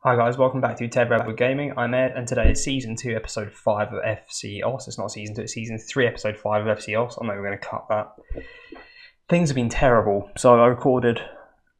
Hi guys, welcome back to TedRedwood Gaming. I'm Ed, and today is Season 2, Episode 5 of FCOS. It's not Season 2, it's Season 3, Episode 5 of FCOS. I'm not even going to cut that. Things have been terrible. So I recorded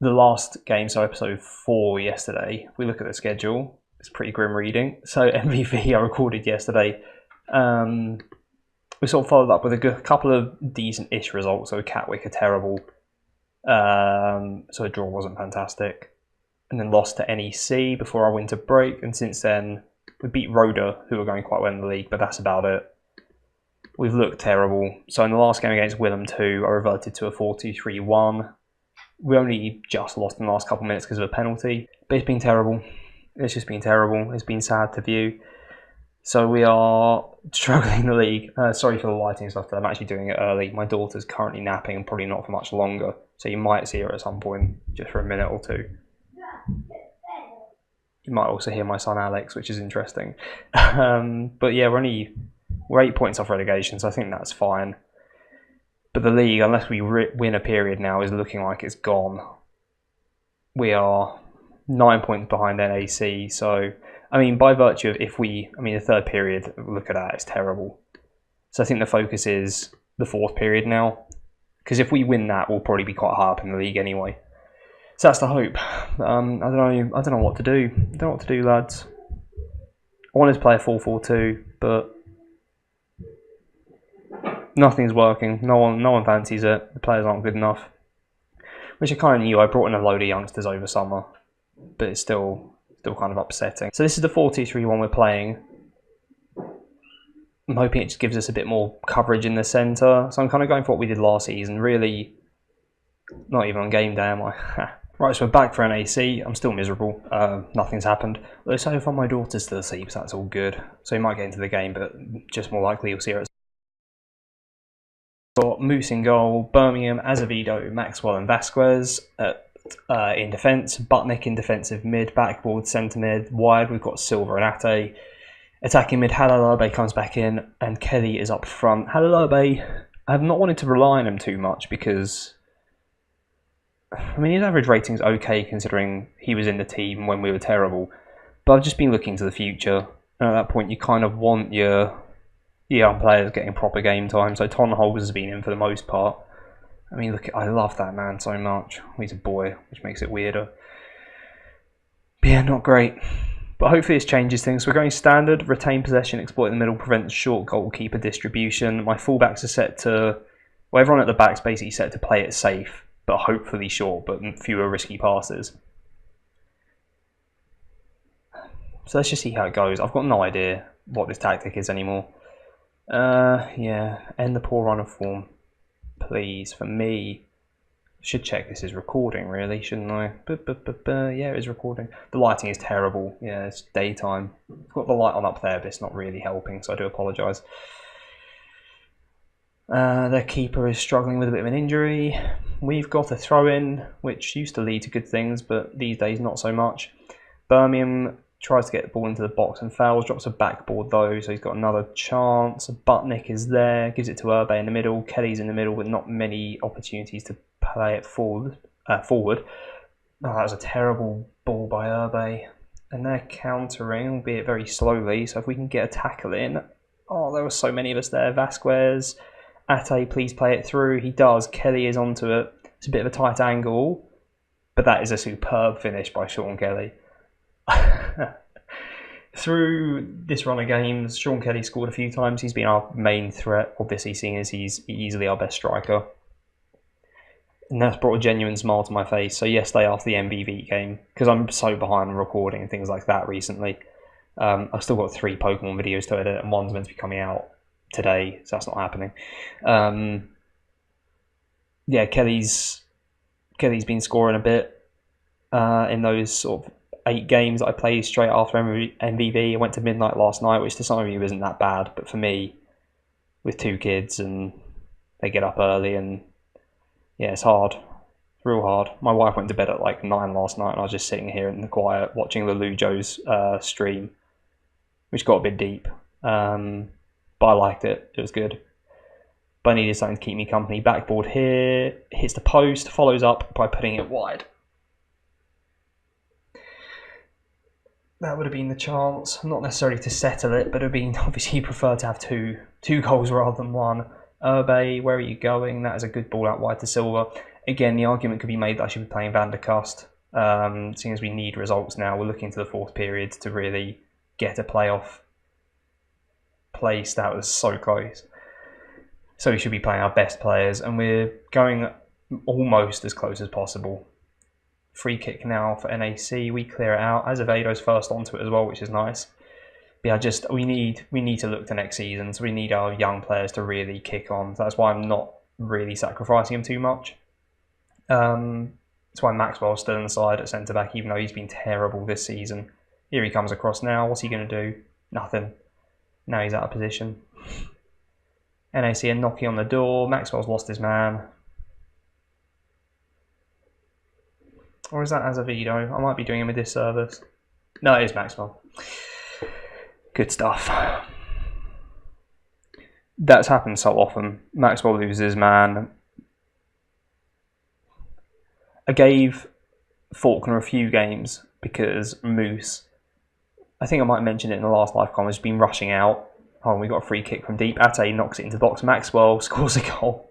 the last game, so Episode 4 yesterday. If we look at the schedule, it's pretty grim reading. So MVP I recorded yesterday. We sort of followed up with a couple of decent-ish results. So Catwick are terrible. So a draw wasn't fantastic. And then lost to NEC before our winter break, and since then we beat Roda, who are going quite well in the league, but that's about it. We've looked terrible. So in the last game against Willem 2, I reverted to a 4-2-3-1. We only just lost in the last couple of minutes because of a penalty, but it's been terrible. It's just been terrible. It's been sad to view. So we are struggling in the league. Sorry for the lighting stuff, but I'm actually doing it early. My daughter's currently napping and probably not for much longer, so you might see her at some point, just for a minute or two. You might also hear my son Alex, which is interesting. But yeah, we're 8 points off relegation, so I think that's fine. But the league, unless we win a period now, is looking like it's gone. We are 9 points behind NAC, so I mean, by virtue of the third period, look at that, it's terrible. So I think the focus is the fourth period now, because if we win that, we'll probably be quite high up in the league anyway. So that's the hope. I don't know what to do. I don't know what to do, lads. I wanted to play a 4-4-2, but nothing's working. No one fancies it. The players aren't good enough, which I kind of knew. I brought in a load of youngsters over summer, but it's still kind of upsetting. So this is the 4-2-3-1 we're playing. I'm hoping it just gives us a bit more coverage in the centre. So I'm kind of going for what we did last season. Really, not even on game day, am I? Right, so we're back for NAC. I'm still miserable. Nothing's happened. Though so far my daughter's still asleep, so that's all good. So he might get into the game, but just more likely you'll see her. Got Moose in goal, Birmingham, Azevedo, Maxwell and Vasquez in defence, Butnick in defensive mid, backboard, centre mid, wide we've got Silva and Ate. Attacking mid, Halalabe comes back in, and Kelly is up front. Halalabe, I have not wanted to rely on him too much because, I mean, his average rating's okay considering he was in the team when we were terrible. But I've just been looking to the future. And at that point, you kind of want your young players getting proper game time. So Ton Holmes has been in for the most part. I mean, look, I love that man so much. He's a boy, which makes it weirder. But yeah, not great. But hopefully this changes things. We're going standard, retain possession, exploit the middle, prevent short goalkeeper distribution. My fullbacks are set to, well, everyone at the back's basically set to play it safe, but hopefully short, but fewer risky passes. So let's just see how it goes. I've got no idea what this tactic is anymore. Yeah, end the poor run of form, please. For me, should check this is recording, really, shouldn't I? Yeah, it is recording. The lighting is terrible. Yeah, it's daytime. I've got the light on up there, but it's not really helping, so I do apologise. Their keeper is struggling with a bit of an injury. We've got a throw-in, which used to lead to good things, but these days not so much. Birmingham tries to get the ball into the box and fouls, drops a backboard though, so he's got another chance. Butnick is there, gives it to Urbe in the middle. Kelly's in the middle with not many opportunities to play it forward. Oh, that was a terrible ball by Urbe. And they're countering, albeit very slowly, so if we can get a tackle in. Oh, there were so many of us there. Vasquez, Ate, please play it through. He does. Kelly is onto it. It's a bit of a tight angle, but that is a superb finish by Sean Kelly. Through this run of games, Sean Kelly scored a few times. He's been our main threat, obviously, seeing as he's easily our best striker. And that's brought a genuine smile to my face. So yesterday after the MVV game, because I'm so behind on recording and things like that recently, I've still got 3 Pokemon videos to edit, and one's meant to be coming out today, so that's not happening. Yeah, Kelly's been scoring a bit in those sort of 8 games that I played straight after MVV. I went to midnight last night, which to some of you isn't that bad, but for me, with 2 kids and they get up early, and yeah, it's hard. It's real hard. My wife went to bed at like 9 last night, and I was just sitting here in the quiet watching the Lujo's stream, which got a bit deep. But I liked it. It was good. But I needed something to keep me company. Backboard here, hits the post, follows up by putting it wide. That would have been the chance, not necessarily to settle it, but it would have been, obviously you prefer to have two goals rather than one. Urbe, where are you going? That is a good ball out wide to Silva. Again, the argument could be made that I should be playing Van der Kust. Seeing as we need results now, we're looking to the fourth period to really get a playoff place. That was so close. So we should be playing our best players, and we're going almost as close as possible. Free kick now for NAC. We clear it out. Azevedo's first onto it as well, which is nice. But yeah, we need to look to next season. So we need our young players to really kick on. So that's why I'm not really sacrificing them too much. That's why Maxwell's still on the side at centre back, even though he's been terrible this season. Here he comes across now. What's he going to do? Nothing. Now he's out of position. NAC are knocking on the door. Maxwell's lost his man. Or is that Azevedo? I might be doing him a disservice. No, it is Maxwell. Good stuff. That's happened so often. Maxwell loses his man. I gave Faulkner a few games because Moose, I think I might have mentioned it in the last live comment, has been rushing out. Oh, we got a free kick from deep. Ate knocks it into the box. Maxwell scores a goal.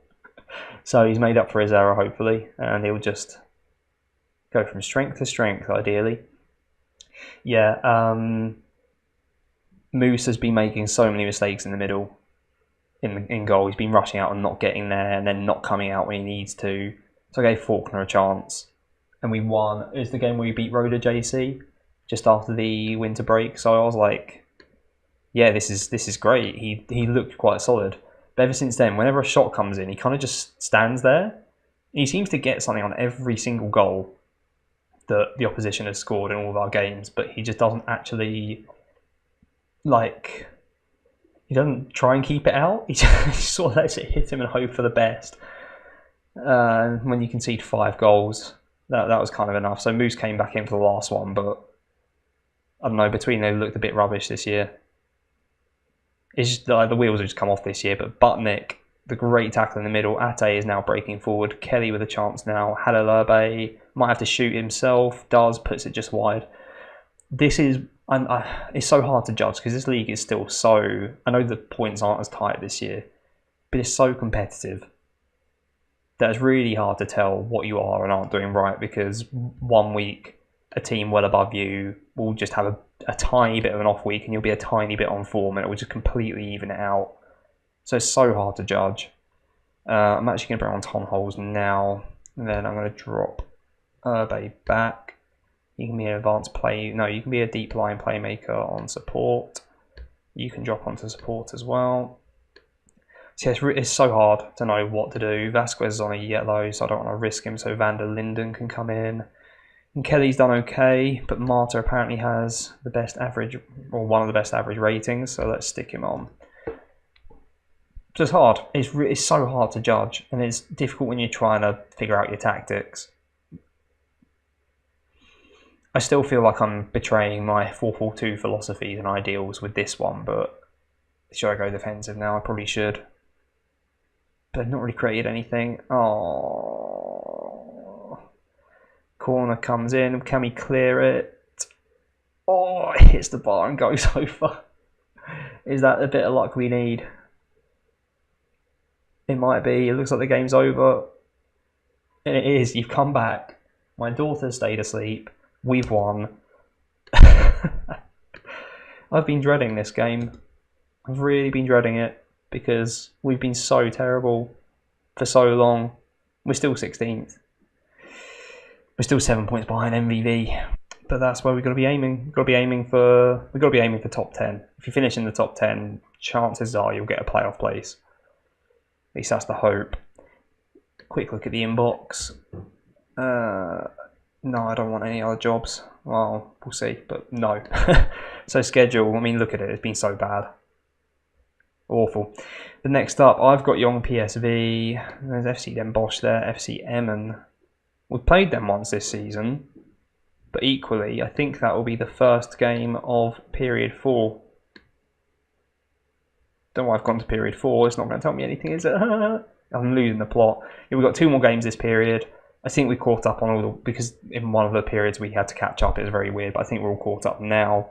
So he's made up for his error, hopefully. And he'll just go from strength to strength, ideally. Yeah, Moose has been making so many mistakes in the middle, in goal. He's been rushing out and not getting there, and then not coming out when he needs to. So I gave Faulkner a chance, and we won. It was the game where we beat Roda JC just after the winter break. So I was like, yeah, this is great. He looked quite solid. But ever since then, whenever a shot comes in, he kind of just stands there. He seems to get something on every single goal that the opposition has scored in all of our games, but he just doesn't actually, like, he doesn't try and keep it out. He just sort of lets it hit him and hope for the best. When you concede 5 goals, that was kind of enough. So Moose came back in for the last one, but I don't know, between them, they looked a bit rubbish this year. It's just the wheels have just come off this year, but Butnick, the great tackle in the middle. Ate is now breaking forward. Kelly with a chance now. Halilurbe might have to shoot himself. Does, puts it just wide. This is, it's so hard to judge because this league is still so, I know the points aren't as tight this year, but it's so competitive that it's really hard to tell what you are and aren't doing right, because one week a team well above you will just have a tiny bit of an off week and you'll be a tiny bit on form and it will just completely even it out. So it's so hard to judge. I'm actually going to bring on Tom Holes now, and then I'm going to drop Urbe back. You can be an advanced play. No, you can be a deep line playmaker on support. You can drop onto support as well. So it's so hard to know what to do. Vasquez is on a yellow, so I don't want to risk him, so Van der Linden can come in. And Kelly's done okay, but Marta apparently has the best average, or one of the best average ratings, so let's stick him on. So it's hard. It's so hard to judge, and it's difficult when you're trying to figure out your tactics. I still feel like I'm betraying my 4-4-2 philosophies and ideals with this one, but should I go defensive now? I probably should. But I've not really created anything. Oh, corner comes in. Can we clear it? Oh, it hits the bar and goes over. Is that a bit of luck we need? It might be. It looks like the game's over. And it is. You've come back. My daughter stayed asleep. We've won. I've been dreading this game. I've really been dreading it because we've been so terrible for so long. We're still 16th. We're still 7 points behind MVV. But that's where we've got to be aiming. We've got to be aiming for top 10. If you finish in the top 10, chances are you'll get a playoff place. At least that's the hope. Quick look at the inbox. No, I don't want any other jobs. Well, we'll see, but no. So schedule, I mean, look at it. It's been so bad. Awful. The next up, I've got Young PSV. There's FC Den Bosch there, FC Emmen. We've played them once this season, but equally, I think that will be the first game of period 4. Don't know why I've gone to period 4. It's not going to tell me anything, is it? I'm losing the plot. Yeah, we've got 2 more games this period. I think we caught up on all the, because in one of the periods we had to catch up, it was very weird, but I think we're all caught up now.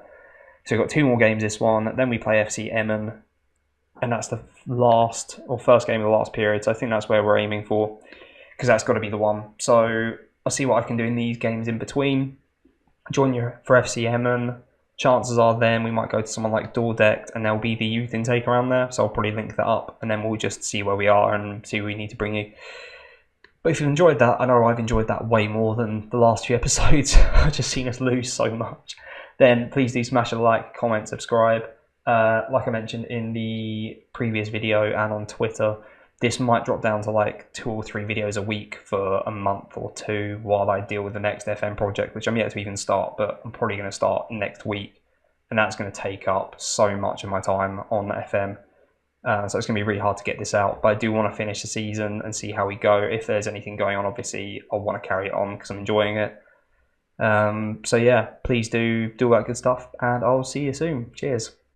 So we've got 2 more games this one, then we play FC Emmen, and that's the last, or first game of the last period, so I think that's where we're aiming for, because that's got to be the one. So I'll see what I can do in these games in between. Join you for FC Emmen. Chances are then we might go to someone like Dordrecht, and there'll be the youth intake around there, so I'll probably link that up, and then we'll just see where we are and see what we need to bring you. But if you've enjoyed that, I know I've enjoyed that way more than the last few episodes. I've just seen us lose so much. Then please do smash a like, comment, subscribe. Like I mentioned in the previous video and on Twitter, this might drop down to like 2 or 3 videos a week for a month or 2 while I deal with the next FM project, which I'm yet to even start, but I'm probably going to start next week. And that's going to take up so much of my time on FM. So it's going to be really hard to get this out, but I do want to finish the season and see how we go. If there's anything going on, obviously I'll want to carry it on because I'm enjoying it. So yeah, please do all that good stuff, and I'll see you soon. Cheers.